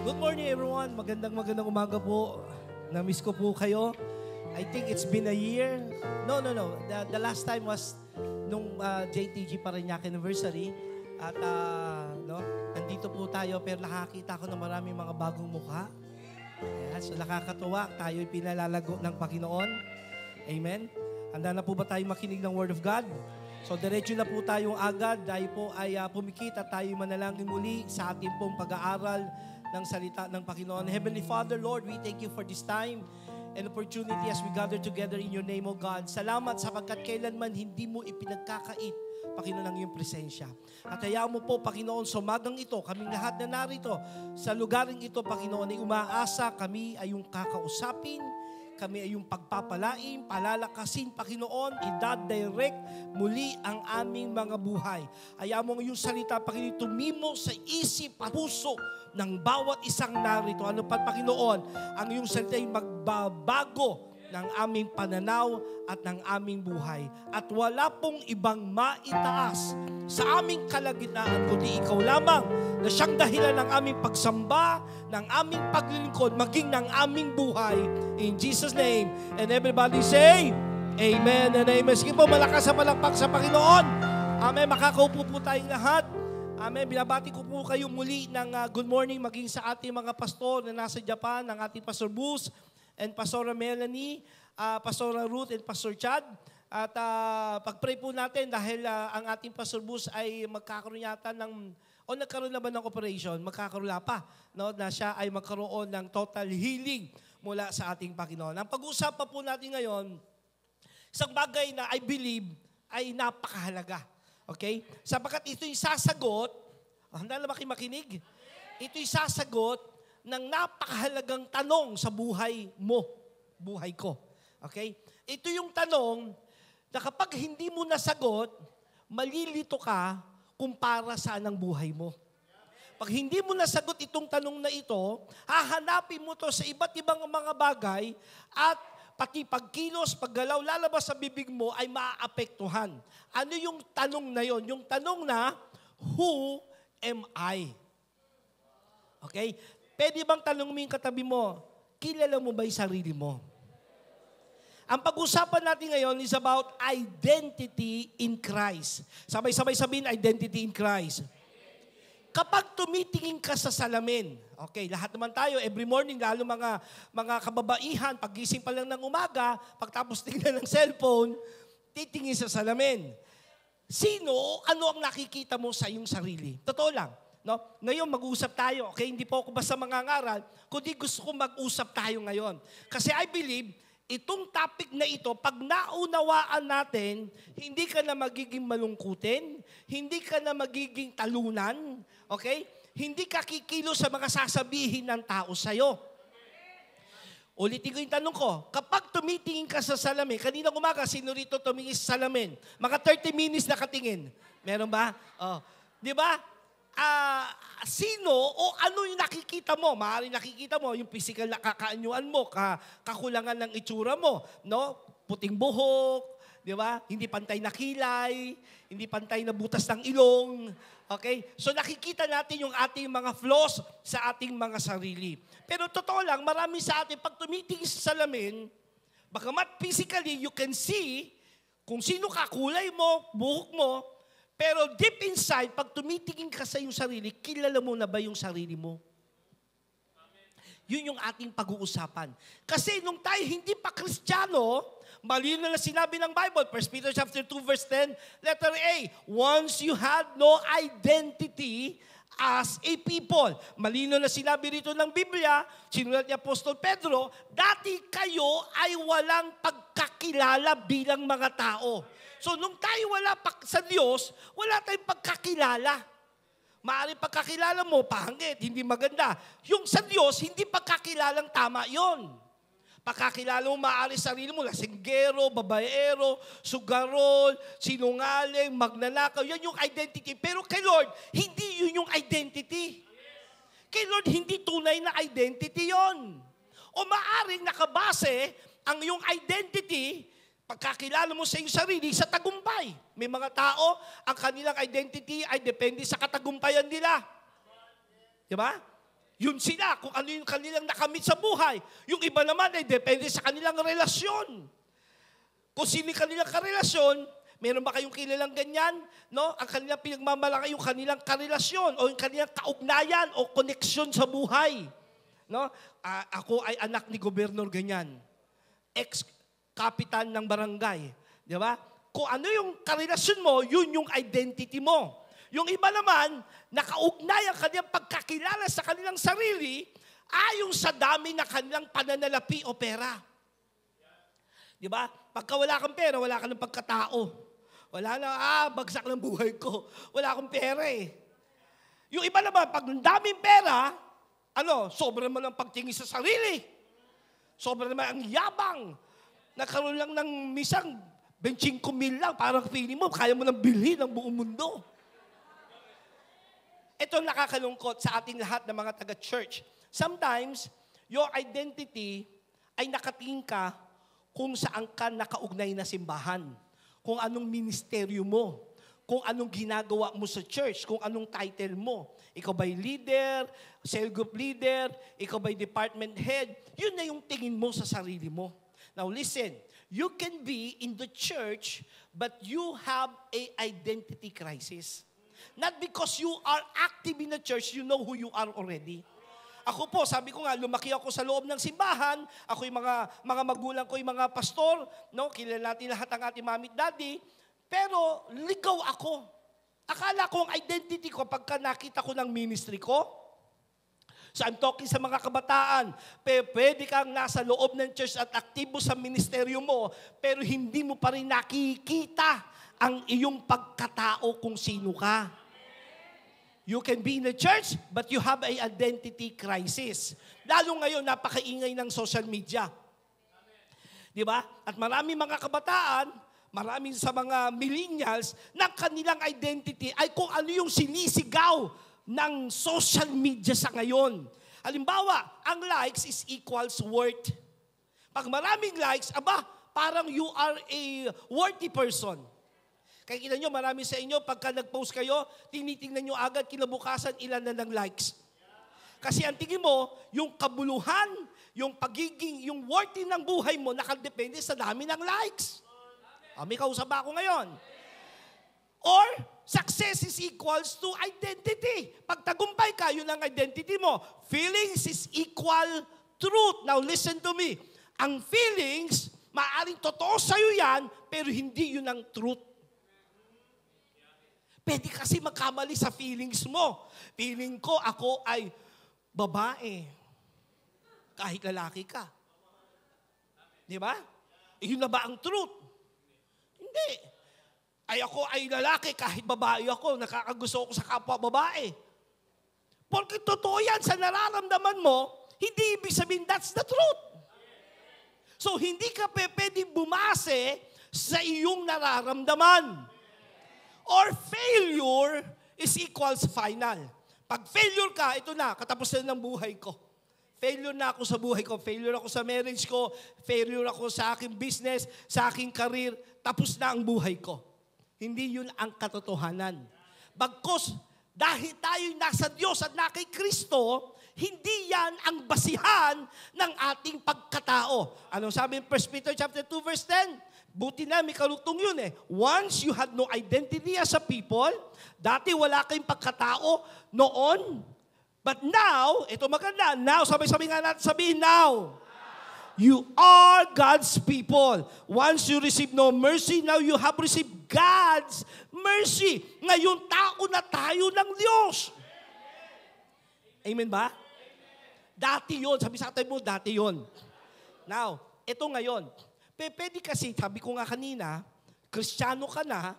Good morning everyone. Magandang umaga po. Na-miss ko po kayo. I think it's been a year. No. The last time was nung JTG Parañaque Anniversary. At nandito po tayo pero nakakita ko na maraming mga bagong mukha. Ayan, so nakakatuwa. Tayo'y pinalalago ng Panginoon. Amen. Handa na po ba tayo makinig ng Word of God? So diretso na po tayong agad. Dahil po ay pumikit at tayo manalangin muli sa ating pong pag-aaral ng salita ng Panginoon. Heavenly Father, Lord, we thank you for this time and opportunity as we gather together in your name, O God. Salamat sapagkat kailanman hindi mo ipinagkakait, Panginoon, ang iyong presensya. At hayaan mo po, Panginoon, sa umagang ito, kaming lahat na narito, sa lugaring ito, Panginoon, ay umaasa, kami ay yung kakausapin, kami ay yung pagpapalain, palalakasin, Panginoon, i-direct muli ang aming mga buhay. Hayaan mo ngayong salita, Panginoon, tumimo sa isip at puso ng bawat isang narito. Ano pa, Panginoon, ang iyong salita ay magbabago ng aming pananaw at ng aming buhay. At wala pong ibang maitaas sa aming kalagitnaan, kundi ikaw lamang na siyang dahilan ng aming pagsamba, ng aming paglilingkod, maging ng aming buhay. In Jesus' name. And everybody say, Amen and Amen. Sige po, malakas sa palakpak sa Panginoon. Amen. Makakaupo po tayong lahat. Amen. Binabati ko po kayo muli ng good morning maging sa ating mga pastor na nasa Japan, ng ating Pastor Bus and Pastora Melanie, Pastora Ruth and Pastor Chad. At pag-pray po natin dahil ang ating Pastor Bus ay magkakaroon yata ng, o nagkaroon na ba ng operation? Magkakaroon na pa, no? Na siya ay magkaroon ng total healing mula sa ating Panginoon. Ang pag-uusapan po natin ngayon, isang bagay na I believe ay napakahalaga. Okay? Sapagkat ito'y sasagot, handa na ba kayo makinig? Ito'y sasagot ng napakahalagang tanong sa buhay mo, buhay ko. Okay? Ito yung tanong na kapag hindi mo nasagot, malilito ka kung para saan ang buhay mo. Pag hindi mo nasagot itong tanong na ito, hahanapin mo to sa iba't ibang mga bagay at pati pagkilos, paggalaw, lalabas sa bibig mo ay maaapektuhan. Ano yung tanong na yon? Yung tanong na, who am I? Okay? Pwede bang tanong mo yung katabi mo, kilala mo ba yung sarili mo? Ang pag-usapan natin ngayon is about identity in Christ. Sabay-sabay sabihin, identity in Christ. Kapag tumitingin ka sa salamin, okay, lahat naman tayo, every morning, lalo mga kababaihan, paggising pa lang ng umaga, pagtapos tingnan ng cellphone, titingin sa salamin. Sino o ano ang nakikita mo sa iyong sarili? Totoo lang. No? Ngayon mag-uusap tayo, okay? Hindi po ako basta mangangaral, kundi gusto ko mag-usap tayo ngayon. Kasi I believe, itong topic na ito, pag naunawaan natin, hindi ka na magiging malungkutin, hindi ka na magiging talunan, okay? Hindi ka kikilos sa mga sasabihin ng tao sa'yo. Ulitin ko yung tanong ko, kapag tumitingin ka sa salamin, kanina umaga, sino rito tumingin sa salamin? Mga 30 minutes na katingin. Meron ba? Oh. Di ba? Sino o ano yung nakikita mo? Maaaring nakikita mo yung physical na kakaanyuan mo, kakulangan ng itsura mo, no? Puting buhok, di ba? Hindi pantay na kilay, hindi pantay na butas ng ilong. Okay? So nakikita natin yung ating mga flaws sa ating mga sarili. Pero totoo lang, marami sa atin, pag tumitingin sa salamin, bagamat physically you can see kung sino ka, kulay mo, buhok mo, pero deep inside, pag tumitingin ka sa iyong sarili, kilala mo na ba yung sarili mo? Yun yung ating pag-uusapan. Kasi nung tayo hindi pa Kristiyano, malino na sinabi ng Bible, 1 Peter chapter 2 verse 10, letter A, once you had no identity as a people. Malino na sinabi rito ng Biblia, sinulat ni Apostol Pedro, dati kayo ay walang pagkakilala bilang mga tao. So, nung tayo wala pa sa Diyos, wala tayong pagkakilala. Maaaring pagkakilala mo, pangit, hindi maganda. Yung sa Diyos, hindi pagkakilalang tama yon. Pagkakilala mo, maaari sarili mo, lasinggero, babaero, sugarol, sinungaling, magnanakaw, yan yung identity. Pero kay Lord, hindi yun yung identity. Kay Lord, hindi tunay na identity yon. O maaring nakabase ang yung identity pagkakilala mo sa iyong sarili sa tagumpay. May mga tao, ang kanilang identity ay depende sa katagumpayan nila. Diba? Yun sila, kung ano yung kanilang nakamit sa buhay. Yung iba naman ay depende sa kanilang relasyon. Kung sino yung kanilang karelasyon, meron ba kayong kilalang ganyan? No? Ang kanilang pinagmamalaki, yung kanilang karelasyon o yung kanilang kaugnayan o koneksyon sa buhay. No? Ako ay anak ni gobernador ganyan. Ex-kapitan ng barangay. Di ba? Kung ano yung karelasyon mo, yun yung identity mo. Yung iba naman, nakaugnay ang kanilang pagkakilala sa kanilang sarili ayon sa dami na kanilang pananalapi o pera. Di ba? Pagka wala kang pera, wala ka ng pagkatao. Wala na, bagsak ng buhay ko. Wala akong pera eh. Yung iba naman, pag daming pera, sobra naman ang pagtingin sa sarili. Sobra naman ang yabang. Nagkaroon lang ng misang 25 mil lang, parang feeling mo, kaya mo nang bilhin ang buong mundo. Ito nakakalungkot sa ating lahat ng mga taga-church. Sometimes, your identity ay nakatingin ka kung saan ka nakaugnay na simbahan, kung anong ministeryo mo, kung anong ginagawa mo sa church, kung anong title mo. Ikaw ba'y leader, cell group leader, ikaw ba'y department head, yun na yung tingin mo sa sarili mo. Now listen, you can be in the church, but you have an identity crisis. Not because you are active in the church, you know who you are already. Ako po, sabi ko nga, lumaki ako sa loob ng simbahan. Ako yung mga magulang ko, yung mga pastor. No? Kilala natin lahat ang ating mami at daddy. Pero ligaw ako. Akala ko ang identity ko pagka nakita ko ng ministry ko. So I'm talking sa mga kabataan. Pwede kang nasa loob ng church at aktibo sa ministeryo mo, pero hindi mo pa rin nakikita ang iyong pagkatao kung sino ka. You can be in the church, but you have an identity crisis. Lalo ngayon, napakaingay ng social media. Di ba? At maraming mga kabataan, maraming sa mga millennials, na kanilang identity ay kung ano yung sinisigaw ng social media sa ngayon. Halimbawa, ang likes is equals worth. Pag maraming likes, parang you are a worthy person. Kaya kita nyo, marami sa inyo, pagka nag-post kayo, tinitingnan nyo agad kinabukasan ilan na ng likes. Kasi ang tingin mo, yung kabuluhan, yung pagiging, yung worthy ng buhay mo, nakadepende sa dami ng likes. May kausap ako ngayon. Or, success is equals to identity. Pag tagumpay ka, yun ang identity mo. Feelings is equal truth. Now listen to me. Ang feelings, maaaring totoo sa'yo yan, pero hindi yun ang truth. Pwede kasi magkamali sa feelings mo. Feeling ko, ako ay babae. Kahit lalaki ka. Di ba? Yun na ba ang truth? Hindi. Ako ay lalaki kahit babae ako. Nakakagusto ako sa kapwa babae. Porque totoo yan sa nararamdaman mo, hindi ibig sabihin that's the truth. So, hindi ka pwede bumase sa iyong nararamdaman. Or failure is equals final. Pag failure ka, ito na, katapusan ng buhay ko. Failure na ako sa buhay ko. Failure ako sa marriage ko. Failure ako sa aking business, sa aking career. Tapos na ang buhay ko. Hindi yun ang katotohanan. Bagkus, dahil tayo'y nasa Diyos at na kay Kristo, hindi yan ang basihan ng ating pagkatao. Anong sabi in 1 Peter chapter 2 verse 10? Buti na, may karugtong yun eh. Once you had no identity as a people, dati wala kayong pagkatao noon, but now, ito maganda, now, sabay-sabay nga natin sabihin, now. You are God's people. Once you receive no mercy, now you have received God's mercy. Ngayon, tao na tayo ng Diyos. Amen ba? Dati yun. Sabi sa atin mo, dati yun. Now, ito ngayon. Pwede kasi, sabi ko nga kanina, Kristiyano ka na,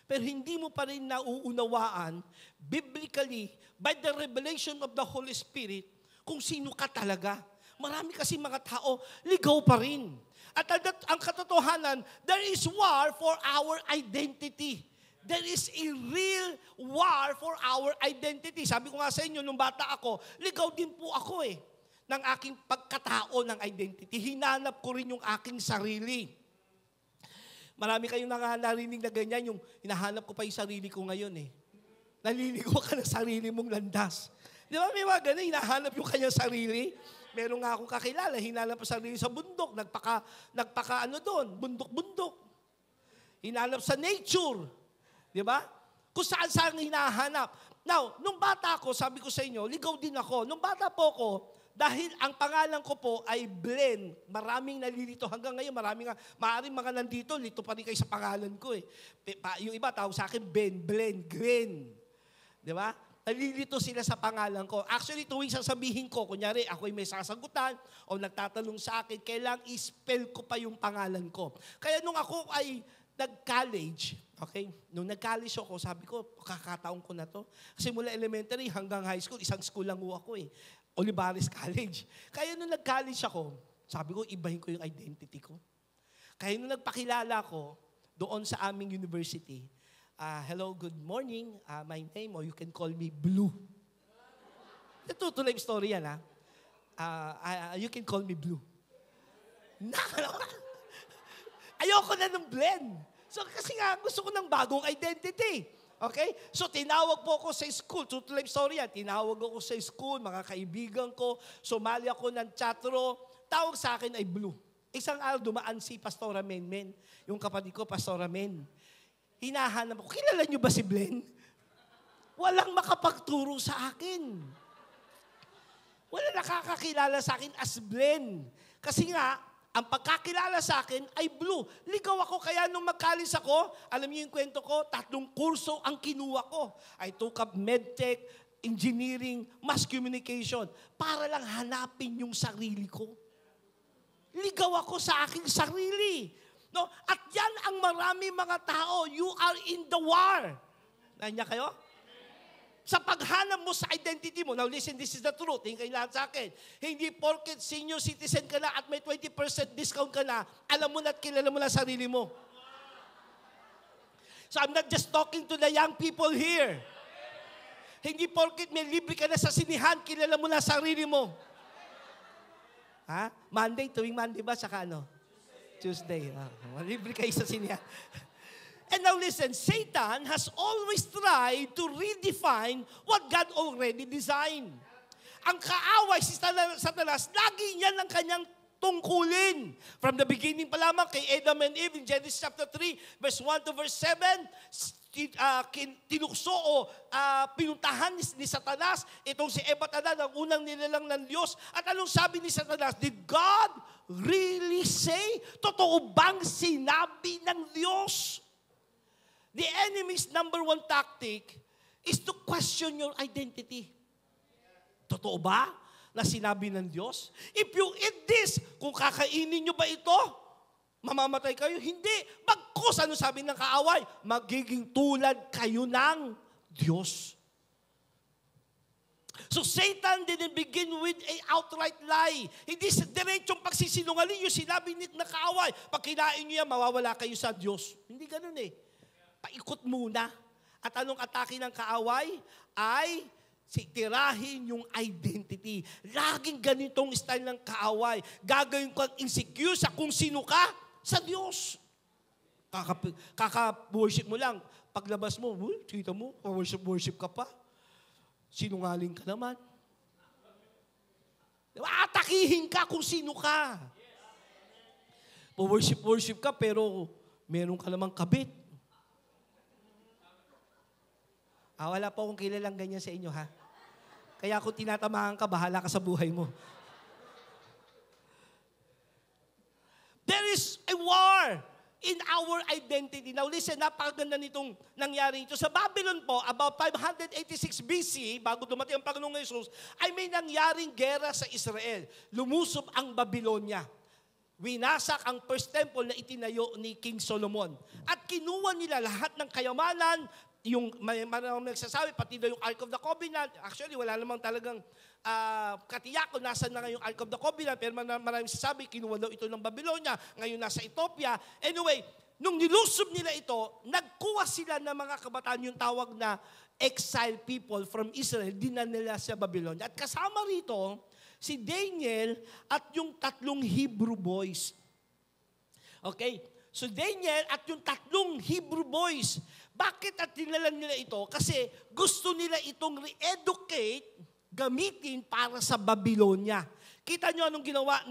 pero hindi mo pa rin nauunawaan, biblically, by the revelation of the Holy Spirit, kung sino ka talaga. Marami kasi mga tao, ligaw pa rin. At ang katotohanan, there is war for our identity. There is a real war for our identity. Sabi ko nga sa inyo, nung bata ako, ligaw din po ako ng aking pagkatao ng identity. Hinanap ko rin yung aking sarili. Marami kayong narinig na ganyan, yung hinahanap ko pa yung sarili ko ngayon . Naliligo ka ng sarili mong landas. Di ba may mga ganun, hinahanap yung kanyang sarili. Meron nga akong kakilala, hinanap ang sarili sa bundok, nagpaka ano doon, bundok-bundok. Hinanap sa nature. Di ba? Kung saan hinahanap. Now, nung bata ko, sabi ko sa inyo, ligaw din ako. Nung bata po ko, dahil ang pangalan ko po ay Blen. Maraming nalilito. Hanggang ngayon, maaaring mga nandito, lito pa rin kayo sa pangalan ko eh. Yung iba, tawag sa akin, Blen, Gren. Di ba? Nalilito sila sa pangalan ko. Actually, tuwing sasabihin ko, kunyari, ako'y may sasagutan o nagtatanong sa akin, kailang i-spell ko pa yung pangalan ko. Kaya nung ako ay nag-college, okay? Nung nag-college ako, sabi ko, kakataon ko na to. Kasi mula elementary hanggang high school, isang school lang ako eh. Olivares College. Kaya nung nag-college ako, sabi ko, ibahin ko yung identity ko. Kaya nung nagpakilala ko doon sa aming university, hello, good morning. My name, or you can call me Blue. Ito, life story yan, ha? You can call me Blue. Ayoko na ng blend. So, kasi nga, gusto ko ng bagong identity. Okay? So, tinawag po ako sa school. True to life story yan. Tinawag ako sa school, mga kaibigan ko. Sumali ako ng chatro. Tawag sa akin ay Blue. Isang araw dumaan si Pastora Men. Yung kapatid ko, Pastora Men. Hinahanap ko, kilala niyo ba si Blen? Walang makapagturo sa akin. Wala nakakakilala sa akin as Blen. Kasi nga, ang pagkakilala sa akin ay Blue. Ligaw ako, kaya nung mag-college ako, alam niyo yung kwento ko, 3 kurso ang kinuha ko. I took up medtech, engineering, mass communication, para lang hanapin yung sarili ko. Ligaw ako sa aking sarili. No? At yan ang marami mga tao. You are in the war. Nanya kayo? Sa paghanap mo sa identity mo, now listen, this is the truth, hindi kayo lahat sa akin. Hindi porket senior citizen ka na at may 20% discount ka na, alam mo na at kilala mo na sarili mo. So I'm not just talking to the young people here. Hindi porket may libre ka na sa sinihan, kilala mo na sarili mo. Ha? Tuwing Monday ba? Saka ano? Tuesday. Libre kayo sa sinihan. And now listen, Satan has always tried to redefine what God already designed. Ang kaaway si Satanas, lagi niyan ang kanyang tungkulin. From the beginning pa lamang kay Adam and Eve in Genesis chapter 3, verse 1 to verse 7, tinukso o pinuntahan ni Satanas itong si Eva at Adan, ang unang nilalang ng Diyos. At anong sabi ni Satanas? Did God really say? Totoo bang sinabi ng Diyos? The enemy's number 1 tactic is to question your identity. Totoo ba na sinabi ng Diyos? If you eat this, kung kakainin nyo ba ito, mamamatay kayo? Hindi. Bagkus, ano sabi ng kaaway? Magiging tulad kayo ng Diyos. So Satan didn't begin with an outright lie. Hindi sa diretsong pagsisinungaling yung sinabi ng kaaway. Pag kinain nyo yan, mawawala kayo sa Diyos. Hindi ganun eh. Paikot muna. At anong atake ng kaaway? Ay tirahin yung identity. Laging ganitong style ng kaaway. Gagawin kang insecure sa kung sino ka sa Diyos. Kaka-worship mo lang. Paglabas mo, kita mo, worship ka pa. Sinungaling ka naman. Atakihin ka kung sino ka. Worship ka pero meron ka namang kabit. Wala po akong kilalang ganyan sa inyo, ha? Kaya kung tinatamahan ka, bahala ka sa buhay mo. There is a war in our identity. Now listen, napakaganda nitong nangyari ito. Sa Babylon po, about 586 BC, bago dumating ang Panginoong Jesus, ay may nangyaring gera sa Israel. Lumusob ang Babylonia. Winasak ang first temple na itinayo ni King Solomon. At kinuha nila lahat ng kayamanan, yung maraming nagsasabi, pati na yung Ark of the Covenant. Actually, wala namang talagang katiyak kung nasa na ngayon yung Ark of the Covenant, pero maraming nagsasabi, kinuha daw ito ng Babylonia, ngayon nasa Ethiopia. Anyway, nung nilusob nila ito, nagkuha sila ng mga kabataan, yung tawag na exile people from Israel, dinanila sa Babylonia. At kasama rito, si Daniel at yung 3 Hebrew boys. Okay? So Daniel at yung 3 Hebrew boys, bakit at dinala nila ito? Kasi gusto nila itong re-educate gamitin para sa Babylonia. Kita nyo anong ginawa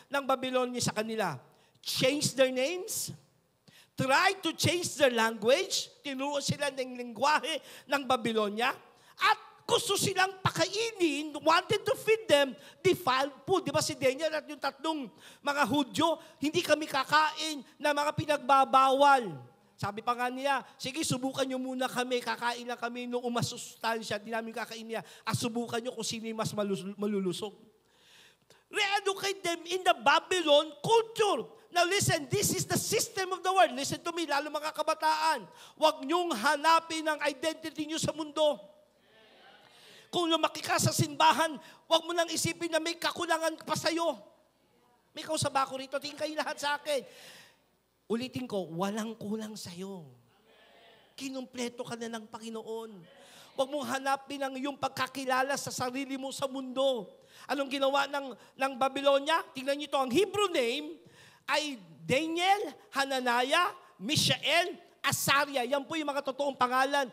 ng Babylonia sa kanila? Change their names, try to change their language, tinuro sila ng lingwahe ng Babylonia, at gusto silang pakainin, wanted to feed them defiled food. Di ba si Daniel at yung tatlong mga Hudyo, hindi kami kakain na mga pinagbabawal. Sabi pa nga niya, sige, subukan nyo muna kami, kakain lang kami nung umasustansya, di namin kakain niya, subukan nyo kung sino yung mas malulusog. Re-educate them in the Babylon culture. Now listen, this is the system of the world. Listen to me, lalo mga kabataan. Huwag nyong hanapin ang identity nyo sa mundo. Kung lumaki ka sa simbahan, huwag mo nang isipin na may kakulangan pa sa'yo. May kausap ako rito, tingin kayo lahat sa akin. Ulitin ko, walang kulang sa'yo. Kinumpleto ka na ng Panginoon. Huwag mong hanapin ang iyong pagkakilala sa sarili mo sa mundo. Anong ginawa ng Babylonia? Tingnan niyo ito, ang Hebrew name ay Daniel, Hananiah, Mishael, Azaria. Yan po yung mga totoong pangalan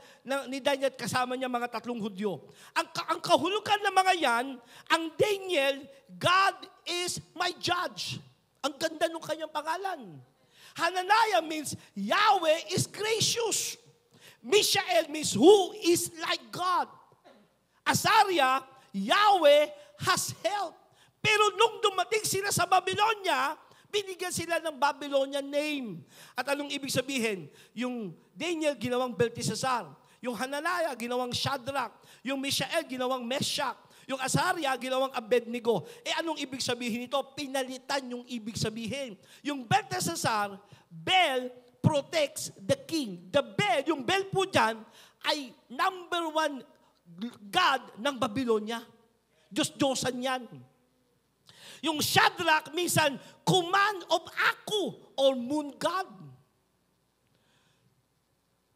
ni Daniel at kasama niya mga tatlong Hudyo. Ang kahulugan ng mga yan, ang Daniel, God is my judge. Ang ganda ng kanyang pangalan. Hananiah means Yahweh is gracious. Mishael means who is like God. Azaria, Yahweh has help. Pero nung dumating sila sa Babylonia, binigyan sila ng Babylonian name. At anong ibig sabihin? Yung Daniel, ginawang Belteshazzar. Yung Hananiah, ginawang Shadrach. Yung Mishael, ginawang Meshach. Yung Azaria, ginawang Abednego. Anong ibig sabihin nito? Pinalitan yung ibig sabihin. Yung Belteshazzar, Bel protects the king. The Bel, yung Bel po dyan, ay number one God ng Babylonia. Diyos-Diyosan yan. Yung Shadrach, minsan, command of Aku or moon god.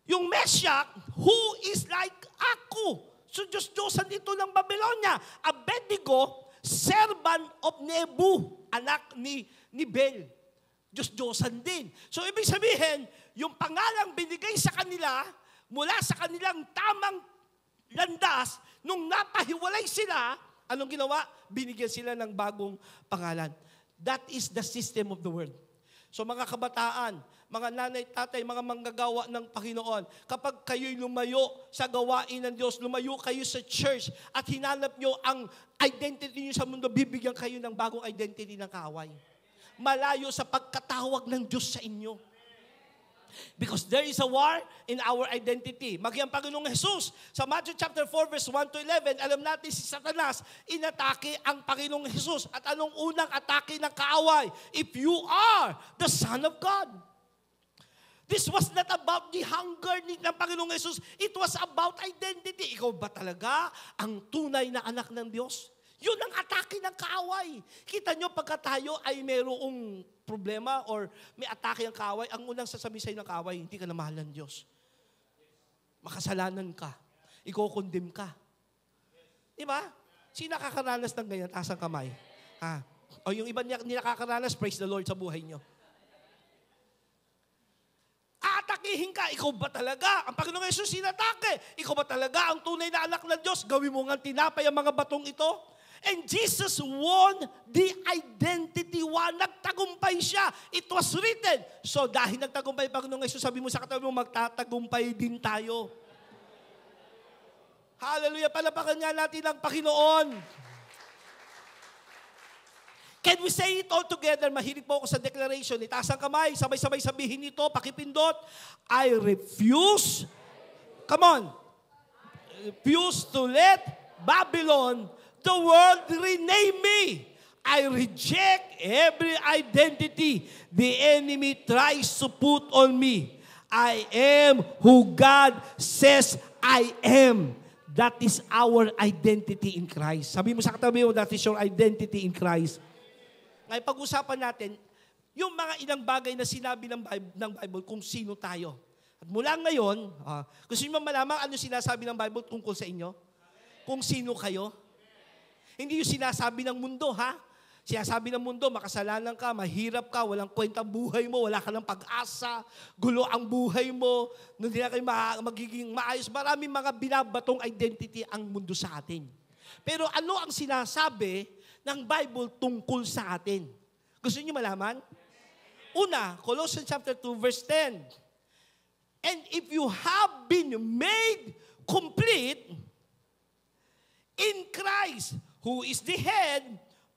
Yung Meshach, who is like Aku. So, Diyos-Diyosan dito ng Babylonia. Abednego, servant of Nebu, anak ni Bel. Diyos-Diyosan din. So, ibig sabihin, yung pangalang binigay sa kanila, mula sa kanilang tamang landas, nung napahiwalay sila, anong ginawa? Binigyan sila ng bagong pangalan. That is the system of the world. So mga kabataan, mga nanay, tatay, mga manggagawa ng Panginoon, kapag kayo'y lumayo sa gawain ng Diyos, lumayo kayo sa church at hinanap nyo ang identity nyo sa mundo, bibigyan kayo ng bagong identity ng kaaway. Malayo sa pagkatawag ng Diyos sa inyo. Because there is a war in our identity. Magyang Panginoong Jesus, sa Matthew chapter 4 verse 1 to 11, alam natin si Satanas, inatake ang Panginoong Jesus. At anong unang atake ng kaaway? If you are the Son of God. This was not about the hunger ng Panginoong Jesus. It was about identity. Ikaw ba talaga ang tunay na anak ng Diyos? Yun ang atake ng kaaway. Kita nyo, pagka tayo ay mayroong problema or may atake ang kaaway, ang unang sasabihin sa'yo ng kaaway, hindi ka na mahal ng Diyos. Makasalanan ka. Iko-condemn ka. Diba? Sino nakakaranas ng ganyan? Taas ang kamay. O yung iba hindi nakakaranas, praise the Lord sa buhay nyo. Aatakihin ka, ikaw ba talaga? Ang Panginoong Jesus sinatake. Ikaw ba talaga ang tunay na anak ng Diyos? Gawin mo nga tinapay ang mga batong ito. And Jesus won the identity war. Nagtagumpay siya. It was written. So dahil nagtagumpay ang Panginoong Jesus, sabi mo sa katabi mo, magtatagumpay din tayo. Hallelujah. Palapakan nga natin ang Panginoon. Can we say it all together? Mahilig po ako sa declaration. Itaas ang kamay. Sabay-sabay sabihin ito. Pakipindot. I refuse. Come on. Refuse to let Babylon, the world, rename me. I reject every identity the enemy tries to put on me. I am who God says I am. That is our identity in Christ. Sabi mo sa katabi mo, that is your identity in Christ. Ngayon, pag-usapan natin, yung mga ilang bagay na sinabi ng Bible kung sino tayo. At mula ngayon, gusto nyo malaman ano sinasabi ng Bible tungkol sa inyo? Kung sino kayo? Hindi yung sinasabi ng mundo, ha? Sinasabi ng mundo, makasalanan ka, mahirap ka, walang kwentang buhay mo, wala ka ng pag-asa, gulo ang buhay mo, hindi na kayo magiging maayos. Maraming mga binabatong identity ang mundo sa atin. Pero ano ang sinasabi ng Bible tungkol sa atin? Gusto niyo malaman? Una, Colossians chapter 2, verse 10. And if you have been made complete in Christ, who is the head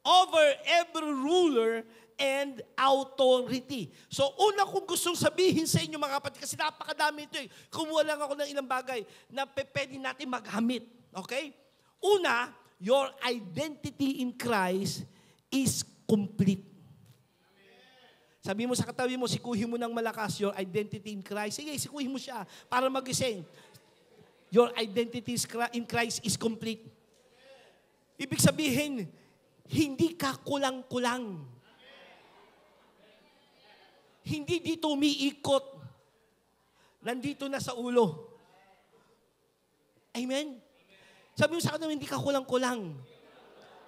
over every ruler and authority. So, una kong gustong sabihin sa inyo mga kapatid, kasi napakadami ito eh. Kumuha lang ako ng ilang bagay na pwede natin maghamit. Okay? Una, your identity in Christ is complete. Sabi mo sa katabi mo, sikuhin mo ng malakas your identity in Christ. Sige, sikuhin mo siya para magising. Your identity in Christ is complete. Ibig sabihin, hindi ka kulang-kulang. Hindi dito umiikot. Nandito na sa ulo. Amen? Sabi mo sa katabi, hindi ka kulang-kulang.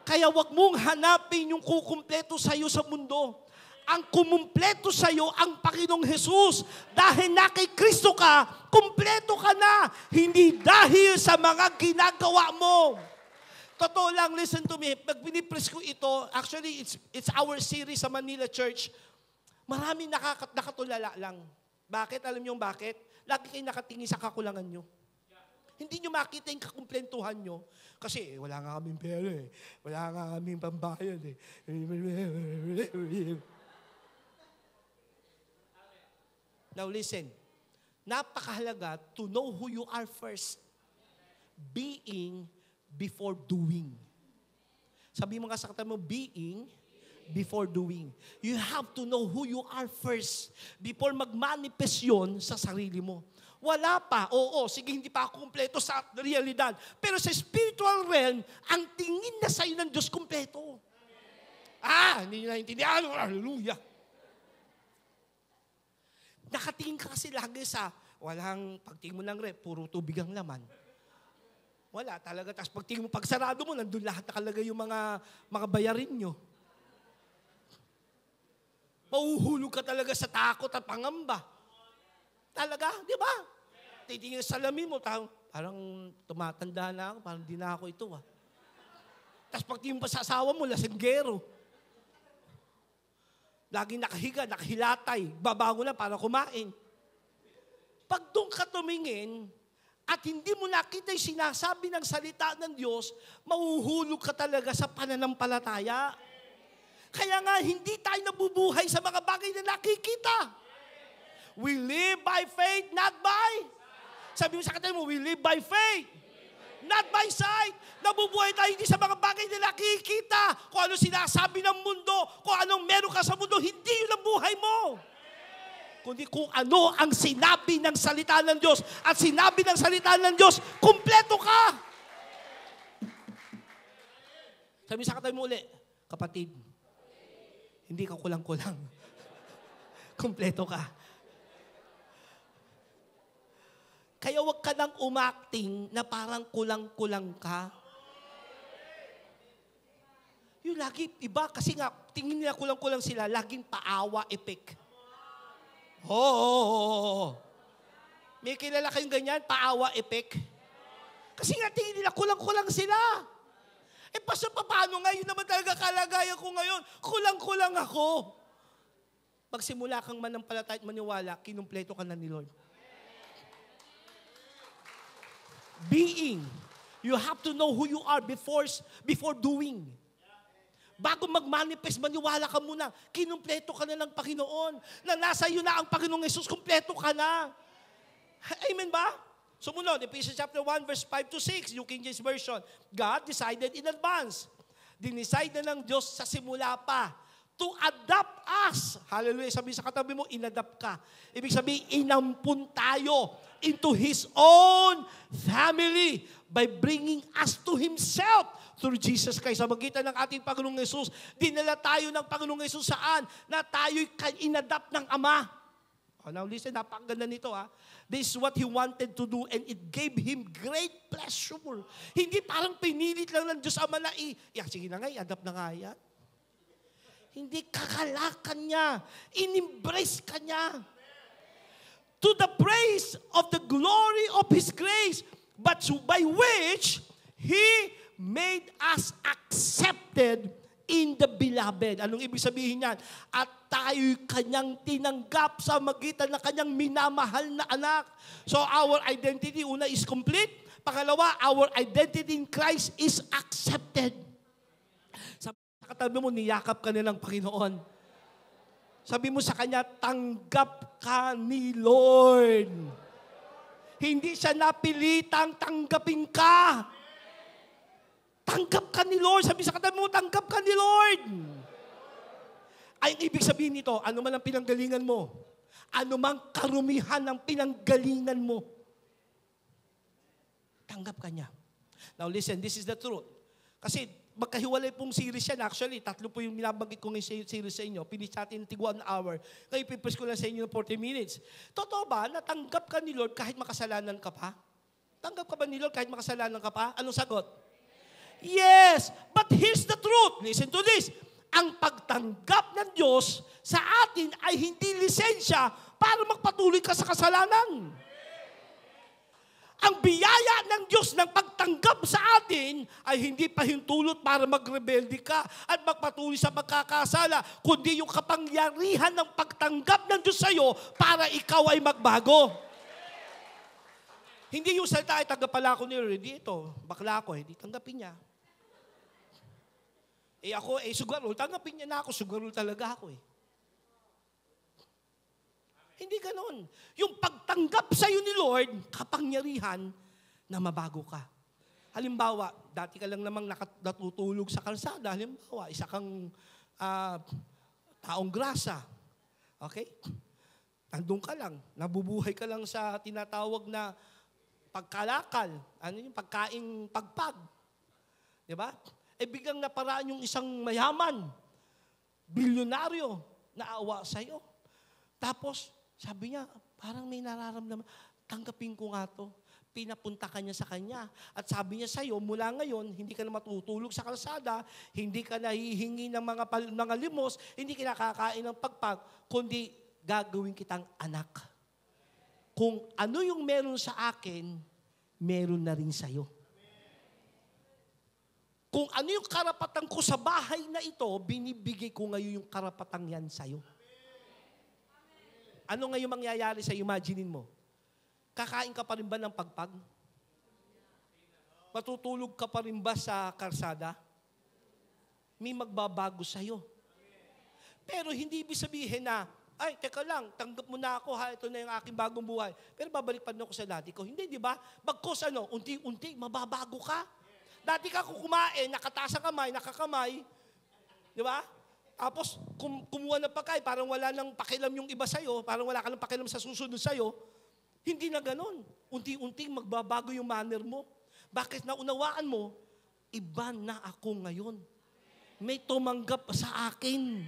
Kaya wag mong hanapin yung kukumpleto sa'yo sa mundo. Ang kumumpleto sa iyo ang Panginoong Jesus. Dahil na kay Kristo ka, kumpleto ka na. Hindi dahil sa mga ginagawa mo. Totoo lang, listen to me. Pag binipress ko ito, actually, it's our series sa Manila Church. Maraming nakatulala lang. Bakit? Alam niyo bakit? Lagi kayo nakatingin sa kakulangan nyo. Hindi nyo makita yung kakumplentuhan nyo. Kasi wala nga kaming pera eh. Wala nga kaming pambayad eh. Now listen, napakahalaga to know who you are first. Being before doing. Sabi mo nga sa katabi mo, being before doing. You have to know who you are first before mag-manifest yun sa sarili mo. Wala pa, oo, sige hindi pa ako kumpleto sa realidad. Pero sa spiritual realm, ang tingin na sa'yo ng Diyos kumpleto. Hindi nyo naintindihan. Hallelujah. Nakatingin ka kasi lagi sa walang, pagtingin mo ng rep, puro tubig ang laman. Wala talaga. Tapos pagtingin mo, pagsarado mo, nandun lahat nakalagay yung mga bayarin nyo. Mauhulog ka talaga sa takot at pangamba. Talaga, di ba? Titingin sa salamin mo, parang tumatanda na ako, parang di na ako ito. Tapos pagtingin mo pa sa asawa mo, lasenggero. Laging nakahiga, nakahilatay, babago na para kumain. Pag doon ka tumingin, at hindi mo nakita yung sinasabi ng salita ng Diyos, mahuhulog ka talaga sa pananampalataya. Kaya nga, hindi tayo nabubuhay sa mga bagay na nakikita. We live by faith, not by. Sabi mo sa katabi mo, we live by faith, not by sight. Nabubuhay tayo hindi sa mga bagay na nakikita. Kung ano sinasabi ng mundo, kung anong meron ka sa mundo, hindi yun ang buhay mo. Kundi kung ano ang sinabi ng salita ng Diyos. At sinabi ng salita ng Diyos, kumpleto ka. Sabi sa katabi mo uli, kapatid, hindi ka kulang-kulang. Kumpleto ka. Kaya wag ka nang umakting na parang kulang-kulang ka. Yung lagi, iba, kasi nga, tingin nila kulang-kulang sila, laging paawa effect. Oo. May kilala kayong ganyan, paawa effect? Kasi nga, tingin nila kulang-kulang sila. Pastor, paano nga? Yun naman talaga kalagayan ko ngayon. Kulang-kulang ako. Magsimula kang manampalataya at maniwala, kinumpleto ka na ni Lord. Being. You have to know who you are before doing. Bago mag-manifest, maniwala ka muna. Kinumpleto ka na ng Panginoon. Na nasa iyo na ang Panginoong Jesus, kumpleto ka na. Amen ba? Sumunod, Ephesians chapter 1, verse 5 to 6, New King James Version. God decided in advance. Dinicide na ng Diyos sa simula pa to adopt us. Hallelujah. Sabi sa katabi mo, inadapt ka. Ibig sabihin, inampun tayo into His own family by bringing us to Himself through Jesus Christ. Sa magitan ng ating Panginoong Yesus, dinala tayo ng Panginoong Yesus saan? Na tayo'y inadapt ng Ama. Now listen, napakaganda nito ha. This is what He wanted to do and it gave Him great pleasure. Hindi parang pinilit lang ng Diyos Ama na sige na nga, i-adapt na nga yan. Hindi, kakalakan niya. In-embrace ka niya. To the praise of the glory of His grace, but by which He made us accepted in the beloved. Anong ibig sabihin yan? At tayo'y kanyang tinanggap sa magitan ng kanyang minamahal na anak. So our identity, una, is complete. Pangalawa, our identity in Christ is accepted. Sa katabi mo, niyakap ka na ng Panginoon. Sabi mo sa kanya, tanggap ka ni Lord. Hindi siya napilitang tanggapin ka. Tanggap ka ni Lord. Sabi sa katabi mo, tanggap ka ni Lord. Ay, ang ibig sabihin nito, ano man ang pinanggalingan mo, ano mang karumihan ng pinanggalingan mo, tanggap ka niya. Now listen, this is the truth. Kasi magkahiwalay pong series yan. Actually, 3 po yung binabanggit ko ng series sa inyo. Finish natin tig 1 hour. Kaya ipipres ko lang sa inyo ng 40 minutes. Totoo ba na tanggap ka ni Lord kahit makasalanan ka pa? Tanggap ka ba ni Lord kahit makasalanan ka pa? Anong sagot? Yes, but here's the truth. Listen to this. Ang pagtanggap ng Diyos sa atin ay hindi lisensya para magpatuloy ka sa kasalanan. Ang biyaya ng Diyos ng pagtanggap sa atin ay hindi pahintulot para magrebelde ka at magpatuloy sa pagkakasala, kundi yung kapangyarihan ng pagtanggap ng Diyos sa iyo para ikaw ay magbago. Hindi yung salita ay tanggap pala ako ni Lord. Dito, bakla ako, hindi tanggapin niya. Ako, sugarol, tanggapin niya na ako, sugarol talaga ako . Hindi ganon. Yung pagtanggap sa iyo ni Lord, kapangyarihan na mabago ka. Halimbawa, dati ka lang namang natutulog sa kalsada. Halimbawa, isa kang taong grasa. Okay? Andun ka lang. Nabubuhay ka lang sa tinatawag na pagkalakal. Ano yung pagkaing pagpag. Diba? Biglang naparaan yung isang mayaman, bilyonaryo, naawa sa'yo. Tapos, sabi niya, parang may nararamdaman, tanggapin ko nga to. Pinapunta ka niya sa kanya. At sabi niya sa'yo, mula ngayon, hindi ka na matutulog sa kalsada, hindi ka nahihingi ng mga limos, hindi ka nakakain ng pagpag, kundi gagawin kitang anak. Kung ano yung meron sa akin, meron na rin sa'yo. Kung ano yung karapatan ko sa bahay na ito, binibigay ko ngayon yung karapatan yan sa'yo. Ano ngayon mangyayari sa imaginein mo? Kakain ka pa rin ba ng pagpag? Matutulog ka pa rin ba sa karsada? May magbabago sa'yo. Pero hindi ibig sabihin na, ay, teka lang, tanggap mo na ako, ito na yung aking bagong buhay. Pero babalik pa rin ako sa dati ko. Hindi, di ba? Bagkos unti-unti, mababago ka. Dati ka kumain, nakataas ang kamay, nakakamay. Di ba? Tapos, kumuha ng pagkain, parang wala nang pakialam yung iba sa'yo, parang wala ka nang pakialam sa susunod sa'yo. Hindi na ganon. Unti-unting magbabago yung manner mo. Bakit naunawaan mo? Iba na ako ngayon. May tumanggap sa akin.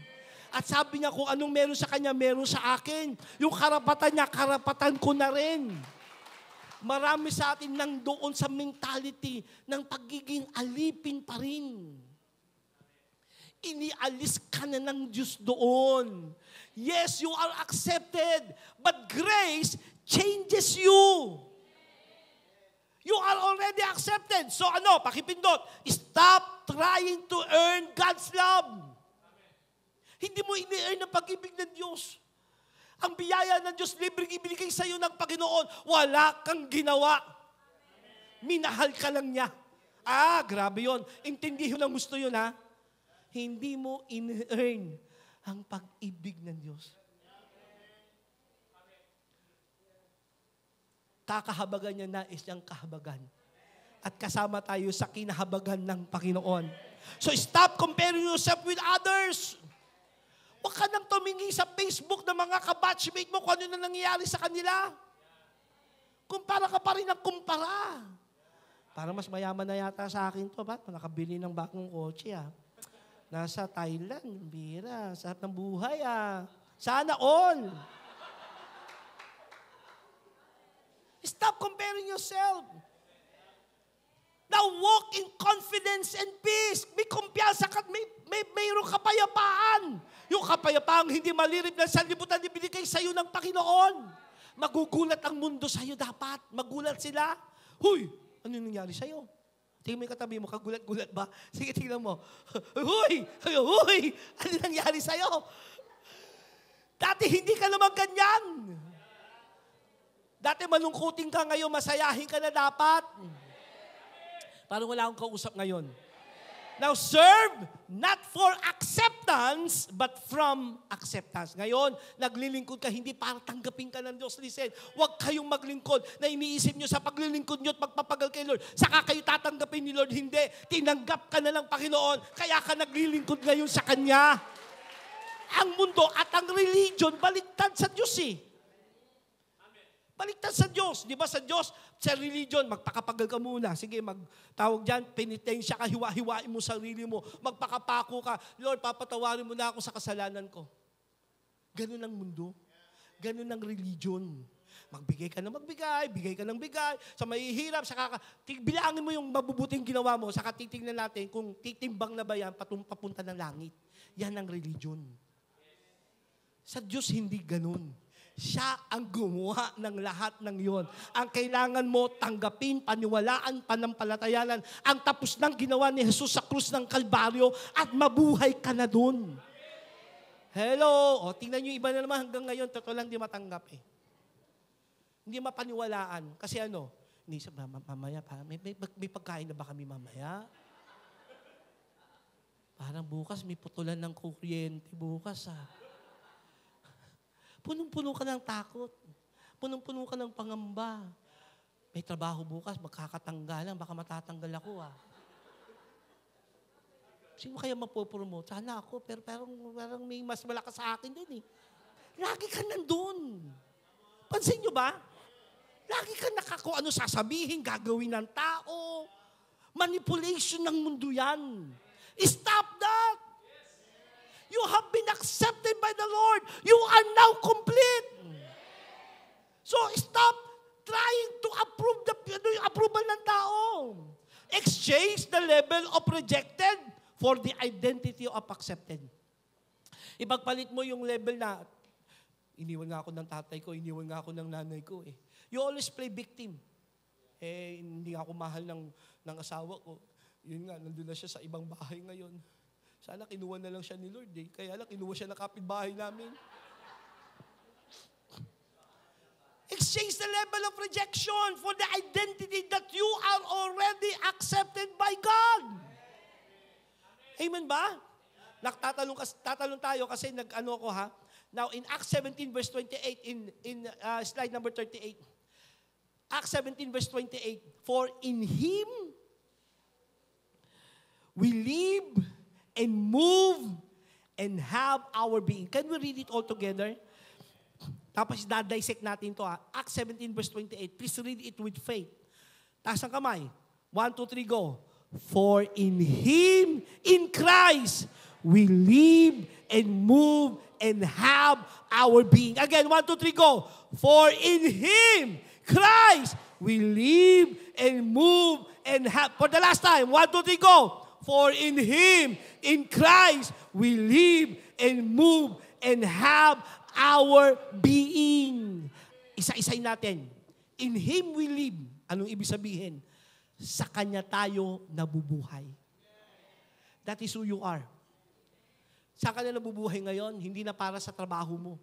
At sabi niya kung anong meron sa kanya, meron sa akin. Yung karapatan niya, karapatan ko na rin. Marami sa atin nang doon sa mentality ng pagiging alipin pa rin. Inialis ka na ng Diyos doon. Yes, you are accepted, but grace changes you. You are already accepted. So pakipindot, stop trying to earn God's love. Hindi mo ini-earn ang pag-ibig ng Diyos. Ang biyaya ng Diyos, libreng ibinigay sa iyo ng Panginoon, wala kang ginawa. Minahal ka lang niya. Grabe yun. Intindihin ng gusto yun, ha? Hindi mo in-earn ang pag-ibig ng Diyos. Kakahabagan niya na is niyang kahabagan. At kasama tayo sa kinahabagan ng Panginoon. So stop comparing yourself with others. Huwag ka nang tumingin sa Facebook ng mga kabatchmate mo kung ano na nangyayari sa kanila. Kumpara ka pa rin ng kumpara. Parang mas mayaman na yata sa akin to. Ba't? Nakabili ng bagong kotse, Nasa Thailand, bira. Sarap ng buhay, Sana all. Stop comparing yourself. Now walk in confidence and peace. May kumpiyansa ka, mayroong kapayapaan. Yung kapayapaan hindi malirip ng sanlibutan ibinigay sa iyo ng Panginoon. Magugulat ang mundo sa iyo dapat. Magulat sila. Huy, ano nangyari sa iyo? Tingnan mo yung katabi mo, kagulat-gulat ba? Sige, tingnan mo. Huy! Huy! Ano nangyari sa'yo? Dati hindi ka naman ganyan. Dati malungkutin ka ngayon, masayahin ka na dapat. Parang wala akong kausap ngayon. Now, serve not for acceptance, but from acceptance. Ngayon, naglilingkod ka, hindi para tanggapin ka ng Diyos. Listen, huwag kayong maglingkod na iniisip nyo sa paglilingkod nyo at pagpapagal kay Lord. Saka kayo tatanggapin ni Lord. Hindi. Tinanggap ka na ng Panginoon, kaya ka naglilingkod ngayon sa Kanya. Ang mundo at ang religion, baliktad sa Diyos eh. Baliktad sa Diyos. Di ba sa Diyos, sa religion, magpakapagal ka muna. Sige, magtawag dyan, penitensya ka, hiwa-hiwain mo sarili mo. Magpakapako ka. Lord, papatawarin mo na ako sa kasalanan ko. Ganun ang mundo. Ganun ang religion. Magbigay ka ng magbigay, bigay ka ng bigay. Sa mahihirap, bilangin mo yung mabubuting ginawa mo, saka titingnan natin kung titimbang na ba yan papunta ng langit. Yan ang religion. Sa Diyos, hindi ganun. Siya ang gumawa ng lahat ng yon. Ang kailangan mo tanggapin, paniwalaan, panampalatayanan ang tapos ng ginawa ni Jesus sa krus ng Kalbaryo at mabuhay ka na dun. Hello! O, tingnan nyo iba na naman hanggang ngayon, totoo lang di matanggap eh. Hindi mapaniwalaan. Kasi ano, mamaya, may pagkain na ba kami mamaya? Parang bukas, may putulan ng kuryente bukas ah. Punong-puno ka ng takot. Punong-puno ka ng pangamba. May trabaho bukas, magkakatanggalan, baka matatanggal ako ah. Sino kaya mapopromote? Sana ako, pero parang may mas malakas sa akin din eh. Lagi ka nandun. Pansin nyo ba? Lagi ka kung ano sasabihin, gagawin ng tao. Manipulation ng mundo yan. Stop that! You have been accepted by the Lord. You are now complete. So stop trying to approve yung approval ng tao. Exchange the level of rejected for the identity of accepted. Ipagpalit mo yung level na, iniwan nga ako ng tatay ko, iniwan nga ako ng nanay ko eh. You always play victim. Eh, hindi ako mahal ng asawa ko. Yun nga, nandun na siya sa ibang bahay ngayon. Sana kinuha na lang siya ni Lord eh. Kaya lang, kinuha siya ng kapitbahay namin. Exchange the level of rejection for the identity that you are already accepted by God. Amen ba? Tatanong tayo kasi nag-ano ko ha. Now, in Acts 17 verse 28, in slide number 38, Acts 17 verse 28, for in Him we live and move and have our being. Can we read it all together? Tapos dissect natin ito. Acts 17 verse 28. Please read it with faith. Taas ang kamay. 1, 2, 3, go. For in Him, in Christ, we live and move and have our being. Again, 1, 2, 3, go. For in Him, Christ, we live and move and have. For the last time, 1, 2, 3, go. For in Him, in Christ, we live and move and have our being. Isa-isay natin. In Him we live. Anong ibig sabihin? Sa Kanya tayo nabubuhay. That is who you are. Sa Kanya nabubuhay ngayon, hindi na para sa trabaho mo.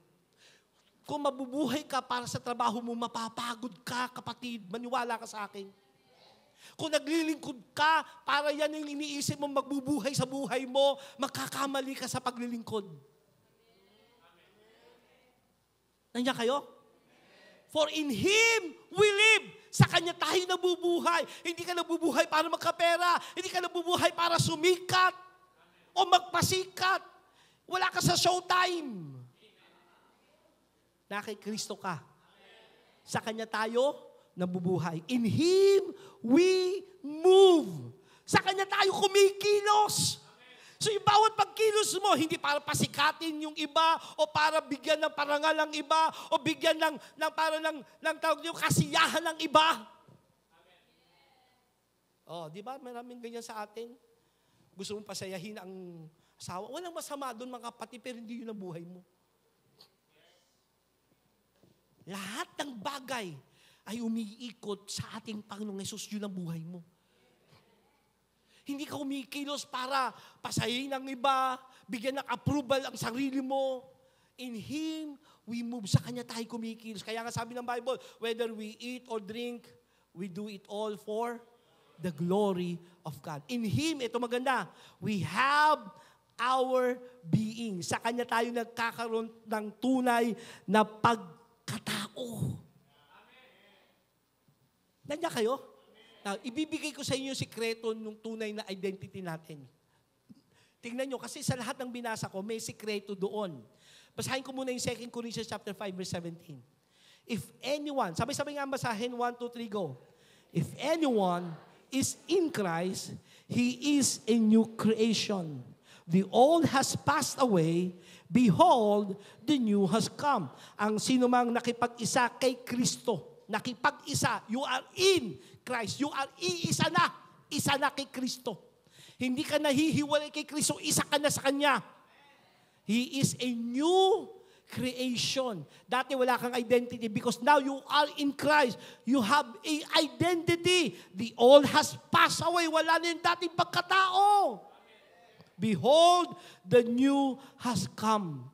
Kung mabubuhay ka para sa trabaho mo, mapapagod ka, kapatid. Maniwala ka sa akin. Kung naglilingkod ka, para yan yung iniisip mo magbubuhay sa buhay mo, magkakamali ka sa paglilingkod. Nandiyan kayo? For in Him we live. Sa Kanya tayo nabubuhay. Hindi ka nabubuhay para magkapera. Hindi ka nabubuhay para sumikat o magpasikat. Wala ka sa showtime. Na kay Kristo ka. Sa Kanya tayo nabubuhay. In Him, we move. Sa Kanya tayo kumikilos. So yung bawat pagkilos mo, hindi para pasikatin yung iba, o para bigyan ng parangal ang iba, o bigyan ng tawag niyo, kasiyahan ng iba. Oh, di ba? Maraming ganyan sa atin. Gusto mong pasayahin ang asawa. Walang masama doon mga kapatid, pero hindi yun ang buhay mo. Lahat ng bagay ay umiikot sa ating Panginoong Hesus, yun ang buhay mo. Hindi ka kumikilos para pasayin ang iba, bigyan ng approval ang sarili mo. In Him, we move. Sa Kanya tayo kumikilos. Kaya nga sabi ng Bible, whether we eat or drink, we do it all for the glory of God. In Him, ito maganda, we have our being. Sa Kanya tayo nagkakaroon ng tunay na pagkatao. Nandiyan kayo? Now, ibibigay ko sa inyo yung sikreto ng tunay na identity natin. Tingnan nyo, kasi sa lahat ng binasa ko, may sikreto doon. Basahin ko muna yung 2 Corinthians chapter 5, verse 17. If anyone, sabay-sabay nga basahin, 1, 2, 3, go. If anyone is in Christ, he is a new creation. The old has passed away, behold, the new has come. Ang sino mang nakipag-isa kay Kristo, nakipag-isa, you are in Christ. You are iisa na kay Kristo. Hindi ka nahihiwalay kay Kristo, isa ka na sa Kanya. He is a new creation. Dati wala kang identity because now you are in Christ. You have a identity. The old has passed away. Wala na yung dating pagkatao. Behold, the new has come.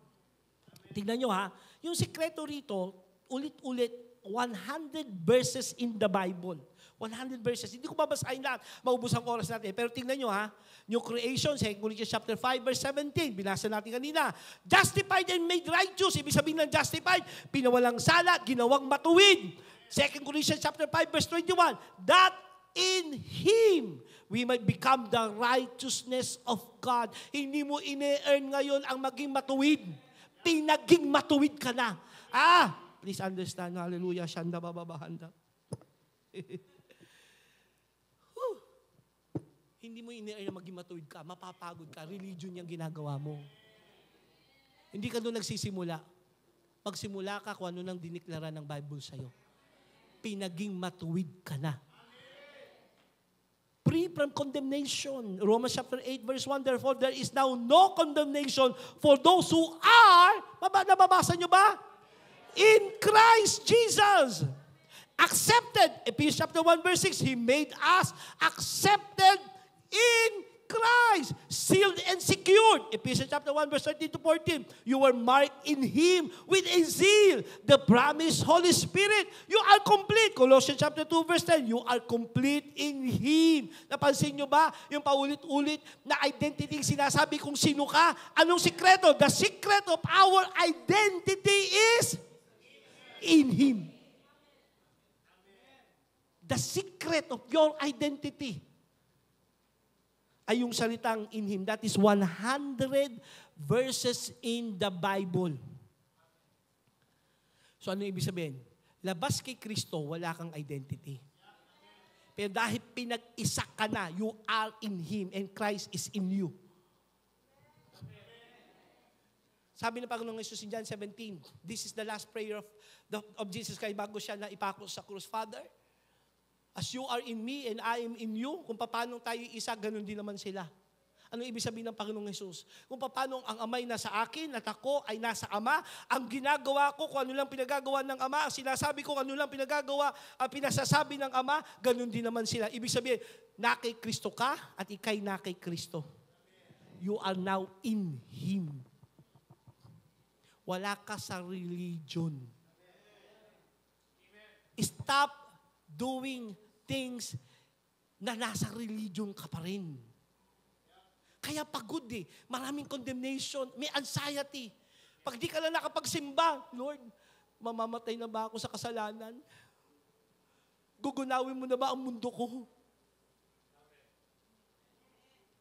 Tingnan nyo ha, yung sikreto rito, ulit-ulit, 100 verses in the Bible. 100 verses. Hindi ko babasahin lahat. Maubos ang oras natin. Pero tingnan nyo ha, new creation, 2 Corinthians chapter 5, verse 17. Binasa natin kanina. Justified and made righteous. Ibig sabihin ng justified, pinawalang sala, ginawang matuwid. 2 Corinthians chapter 5, verse 21. That in Him, we might become the righteousness of God. Hindi mo ine-earn ngayon ang maging matuwid. Pinaging matuwid ka na. Please understand. Hallelujah. Shanda bababahanda. Hindi mo ine-earn na maging matuwid ka. Mapapagod ka. Religion yung ginagawa mo. Hindi ka doon nagsisimula. Pagsimula ka kung ano nang diniklara ng Bible sa'yo. Pinaging matuwid ka na. Free from condemnation. Romans chapter 8 verse 1, therefore there is now no condemnation for those who are, nababasa nyo ba? In Christ Jesus. Accepted. Ephesians chapter 1 verse 6, He made us accepted in Christ. Sealed and secured. Ephesians chapter 1 verse 13 to 14. You were marked in Him with a seal. The promised Holy Spirit. You are complete. Colossians chapter 2 verse 10. You are complete in Him. Napansin nyo ba? Yung paulit-ulit na identity yung sinasabi kung sino ka. Anong sikreto? The secret of our identity is in Him. The secret of your identity ay yung salitang in Him. That is 100 verses in the Bible. So ano ibig sabihin? Labas kay Kristo, wala kang identity. Pero dahil pinag-isa ka na, you are in Him and Christ is in you. Sabi ng Panginoong Jesus in John 17, this is the last prayer of Jesus Christ bago siya na ipako sa krus. Father, as you are in me and I am in you, kung paano tayo isa, ganun din naman sila. Ano ibig sabihin ng Panginoong Jesus? Kung paano ang amay nasa akin at ako ay nasa Ama, ang ginagawa ko kung ano lang pinagagawa ng Ama, ang sinasabi ko kung ano lang pinagagawa, ang pinasasabi ng Ama, ganun din naman sila. Ibig sabihin, na kay Kristo ka at ikay na kay Kristo. You are now in Him. Wala ka sa religion. Stop doing things na nasa religion ka pa rin. Kaya pagod eh. Maraming condemnation. May anxiety. Pag di ka na nakapagsimba, Lord, mamamatay na ba ako sa kasalanan? Gugunawin mo na ba ang mundo ko?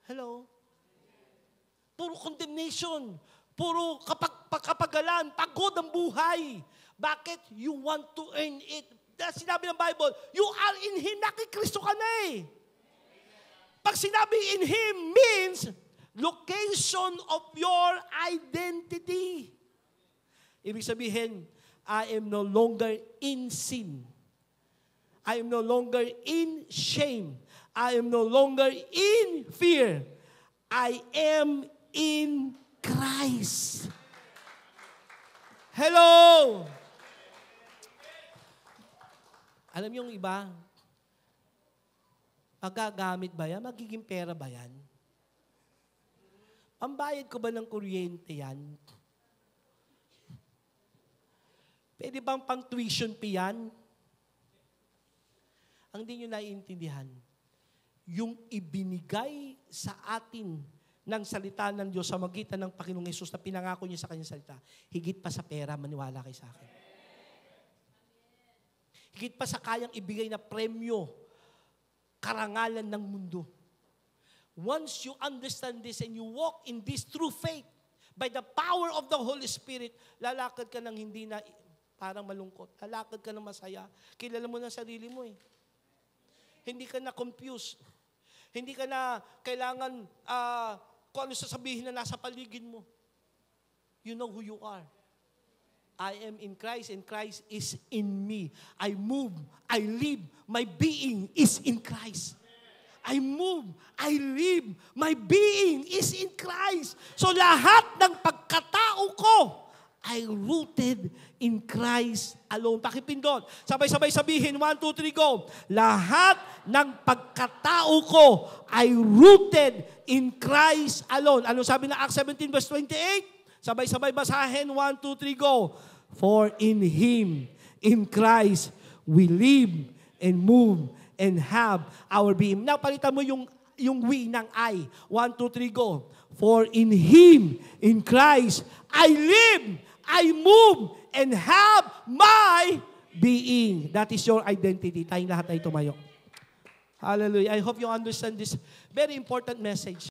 Hello? Puro condemnation. Puro kapagalan. Pagod ang buhay. Bakit? You want to earn it. Sinabi ng Bible, you are in Him, nakikristo ka na eh. Pag sinabi in Him means location of your identity. Ibig sabihin, I am no longer in sin. I am no longer in shame. I am no longer in fear. I am in Christ. Hello! Alam niyo yung iba, Magagamit ba yan? Magiging pera ba yan? Pambayad ko ba ng kuryente yan? Pwede bang pang tuition fee yan? Ang di nyo naiintindihan, yung ibinigay sa atin ng salita ng Diyos sa magitan ng Panginoong Hesus na pinangako niya sa kanyang salita, higit pa sa pera, maniwala kayo sa akin. Higit pa sa kayang ibigay na premyo, karangalan ng mundo. Once you understand this and you walk in this true faith, by the power of the Holy Spirit, lalakad ka ng hindi na parang malungkot. Lalakad ka ng masaya. Kilala mo na sarili mo eh. Hindi ka na confused. Hindi ka na kailangan kung ano sasabihin na nasa paligid mo. You know who you are. I am in Christ and Christ is in me. I move, I live, my being is in Christ. I move, I live, my being is in Christ. So lahat ng pagkatao ko ay rooted in Christ alone. Pakipindot. Sabay-sabay sabihin, 1, 2, 3, go. Lahat ng pagkatao ko ay rooted in Christ alone. Ano sabi na Acts 17 verse 28? Sabay-sabay basahin, 1, 2, 3, go. For in Him, in Christ, we live and move and have our being. Now, palitan mo yung we ng I. 1, 2, 3, go. For in Him, in Christ, I live, I move, and have my being. That is your identity. Tayong lahat ay tumayo. Hallelujah. I hope you understand this very important message.